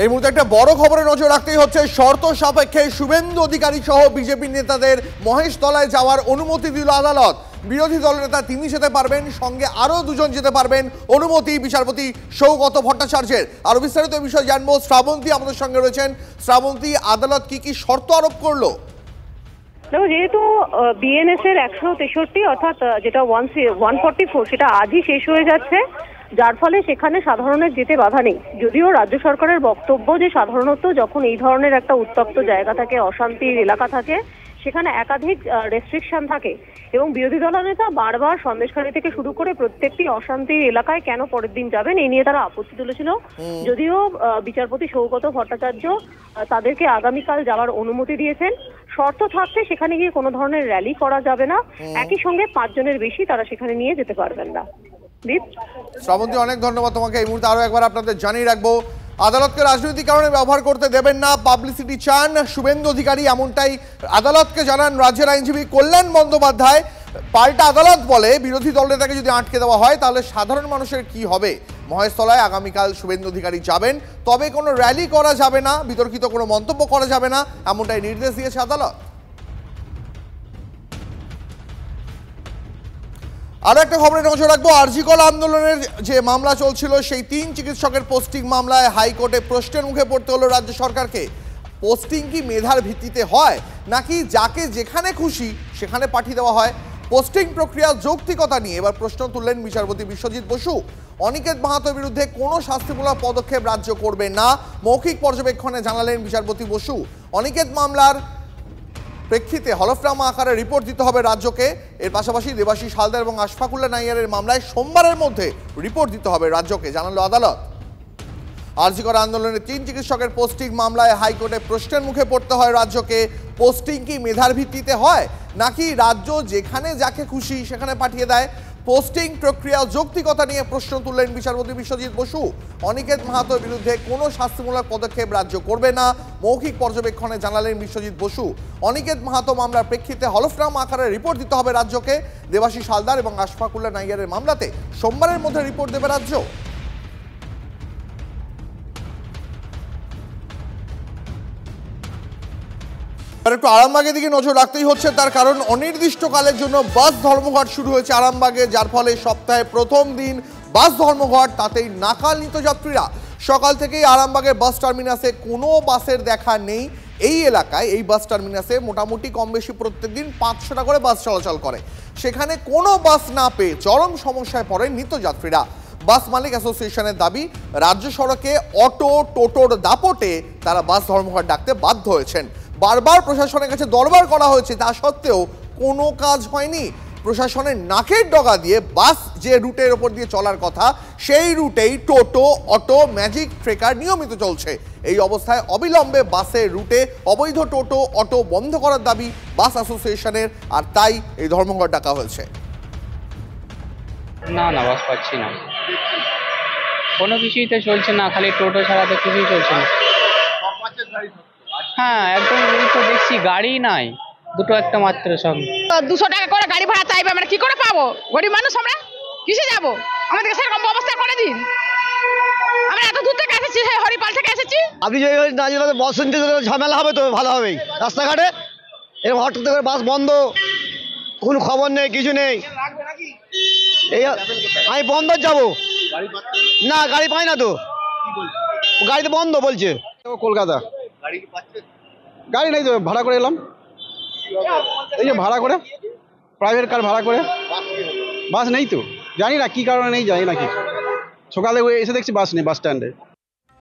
এই মুহূর্তে একটা বড় খবরে নজর রাখতেই হচ্ছে। শর্ত সাপেক্ষে শুভেন্দু অধিকারী সহ বিজেপি নেতাদের মহেশতলায় যাওয়ার অনুমতি দিল আদালত। বিরোধী দলনেতা তিনি যেতে পারবেন, সঙ্গে আরো দুজন যেতে পারবেন, অনুমতি বিচারপতি সৌগত ভট্টাচার্যের। আরো বিস্তারিত বিষয় জানবো, শ্রাবন্তী আমাদের সঙ্গে রয়েছেন। শ্রাবন্তী, আদালত কি কি শর্ত আরোপ করলো? যেহেতু বিএনএস এর 163 অর্থাৎ যেটা 144 সেটা আজই শেষ হয়ে যাচ্ছে, যার ফলে সেখানে সাধারণের যেতে বাধা নেই। যদিও রাজ্য সরকারের বক্তব্য যে সাধারণত যখন এই ধরনের একটা উত্তপ্ত জায়গা থাকে, অশান্তির এলাকা থাকে, সেখানে একাধিক রেস্ট্রিকশন থাকে এবং বিরোধী দলনেতা বারবার সন্দেশখালী থেকে শুরু করে প্রত্যেকটি অশান্তির এলাকায় কেন পরের দিন যাবেন এই নিয়ে তারা আপত্তি তুলেছিল। যদিও বিচারপতি সৌগত ভট্টাচার্য তাদেরকে আগামীকাল যাওয়ার অনুমতি দিয়েছেন। শর্ত থাকতে সেখানে গিয়ে কোনো ধরনের র্যালি করা যাবে না, একই সঙ্গে 5 জনের বেশি তারা সেখানে নিয়ে যেতে পারবেন না। শ্রাবন্তী, অনেক ধন্যবাদ তোমাকে। এই মুহূর্তে আরো একবার আপনাদের জানিয়ে রাখবো, আদালতকে রাজনৈতিক কারণে ব্যবহার করতে দেবেন না, পাবলিসিটি চান শুভেন্দু অধিকারী, এমনটাই আদালতকে জানান রাজ্যের আইনজীবী কল্যাণ বন্দ্যোপাধ্যায়। পাল্টা আদালত বলে, বিরোধী দলনেতাকে যদি আটকে দেওয়া হয় তাহলে সাধারণ মানুষের কি হবে? মহেশতলায় আগামীকাল শুভেন্দু অধিকারী যাবেন, তবে কোনো র্যালি করা যাবে না, বিতর্কিত কোনো মন্তব্য করা যাবে না, এমনটাই নির্দেশ দিয়েছে আদালত। আরো একটা খবরে নজর রাখবো, আরজিকর আন্দোলনের যে মামলা চলছিল সেই 3 চিকিৎসকের পোস্টিং মামলায় হাইকোর্টে প্রশ্নের মুখে পড়তে হলো রাজ্য সরকারকে। পোস্টিং কি মেধার ভিত্তিতে হয়, নাকি যাকে যেখানে খুশি সেখানে পাঠিয়ে দেওয়া হয়? পোস্টিং প্রক্রিয়ার যৌক্তিকতা নিয়ে এবার প্রশ্ন তুললেন বিচারপতি বিশ্বজিৎ বসু। অনিকেত মাহাতোর বিরুদ্ধে কোনো শাস্তিমূলক পদক্ষেপ রাজ্য করবে না, মৌখিক পর্যবেক্ষণে জানালেন বিচারপতি বসু। অনিকেত মামলার প্রেক্ষিতে হলফনামা আকারে রিপোর্ট দিতে হবে রাজ্যকে। এর পাশাপাশি দেবাশিস হালদার এবং আশফাকুল্লাহ নাইয়ারের মামলায় সোমবারের মধ্যে রিপোর্ট দিতে হবে রাজ্যকে, জানালো আদালত। আরজিকর আন্দোলনের 3 চিকিৎসকের পোস্টিং মামলায় হাইকোর্টে প্রশ্নের মুখে পড়তে হয় রাজ্যকে। পোস্টিং কি মেধার ভিত্তিতে হয়, নাকি রাজ্য যেখানে যাকে খুশি সেখানে পাঠিয়ে দেয়? পোস্টিং প্রক্রিয়া যৌক্তিকতা নিয়ে প্রশ্ন তুললেন বিচারপতি বিশ্বজিৎ বসু। অনিকেত মাহাতোর বিরুদ্ধে কোনো শাস্তিমূলক পদক্ষেপ রাজ্য করবে না, মৌখিক পর্যবেক্ষণে জানালেন বিশ্বজিৎ বসু। অনিকেত মাহাতো মামলার প্রেক্ষিতে হলফনামা আকারে রিপোর্ট দিতে হবে রাজ্যকে। দেবাশিস হালদার এবং আশফাকুল্লাহ নাইয়ারের মামলাতে সোমবারের মধ্যে রিপোর্ট দেবে রাজ্য। একটু আরামবাগের দিকে নজর রাখতেই হচ্ছে, তার কারণ অনির্দিষ্টকালের জন্য বাস ধর্মঘট শুরু হয়েছে আরামবাগে, যার ফলে সপ্তাহে প্রথম দিন বাস ধর্মঘট, তাতেই নাকাল নিত্যযাত্রীরা। সকাল থেকেই আরামবাগের বাস টার্মিনাসে কোনো বাসের দেখা নেই। এই এলাকায় এই বাস টার্মিনাসে মোটামুটি কম বেশি প্রত্যেকদিন 500টা করে বাস চলাচল করে, সেখানে কোনো বাস না পেয়ে চরম সমস্যায় পড়েন নিত্যযাত্রীরা। বাস মালিক অ্যাসোসিয়েশনের দাবি, রাজ্য সড়কে অটো টোটোর দাপটে তারা বাস ধর্মঘট ডাকতে বাধ্য হয়েছেন। বারবার প্রশাসনের কাছে দরবার করা হয়েছে, তা সত্ত্বেও কোনো কাজ হয়নি। প্রশাসনের নাকের ডগা দিয়ে বাস যে রুটের ওপর দিয়ে চলার কথা সেই রুটেই টোটো, অটো, ম্যাজিক ট্রেকার নিয়মিত চলছে। এই অবস্থায় অবিলম্বে বাসের রুটে অবৈধ টোটো, অটো বন্ধ করার দাবি বাস অ্যাসোসিয়েশনের, আর তাই এই ধর্মঘট ডাকা হয়েছে। না না, বাস পাচ্ছি না, কোনো কিছুই তো চলছে না, খালি টোটো ছাড়া তো কিছুই চলছে না। হ্যাঁ, একদম তো দেখছি গাড়ি নাই, দুটো একটা মাত্র। সব 200 টাকা করে গাড়ি ভাড়া চাইবে, আমরা কি করে পাবো? গরিব মানুষ, আমরা কিসে যাবো? আমাদের সেরকম ব্যবস্থা করে দিন। আমরা এত দূর থেকে এসেছি, হরিপাল থেকে এসেছি। আপনি যদি না জানেন বস শুনতে ঝামেলা হবে, তো ভালো হবেই। রাস্তাঘাটে এরকম হঠাৎ করে বাস বন্ধ, কোনো খবর নেই, কিছু নেই। এই আমি বন্ধ যাবো না, গাড়ি পাই না তো, গাড়িতে বন্ধ বলছে। কলকাতা গাড়ি নেই তো, ভাড়া করে এলাম, এই যে ভাড়া করে, প্রাইভেট কার ভাড়া করে। বাস নেই তো, জানি না কি কারণে নেই, জানি না কি। সকালে এসে দেখছি বাস নেই বাস স্ট্যান্ডে।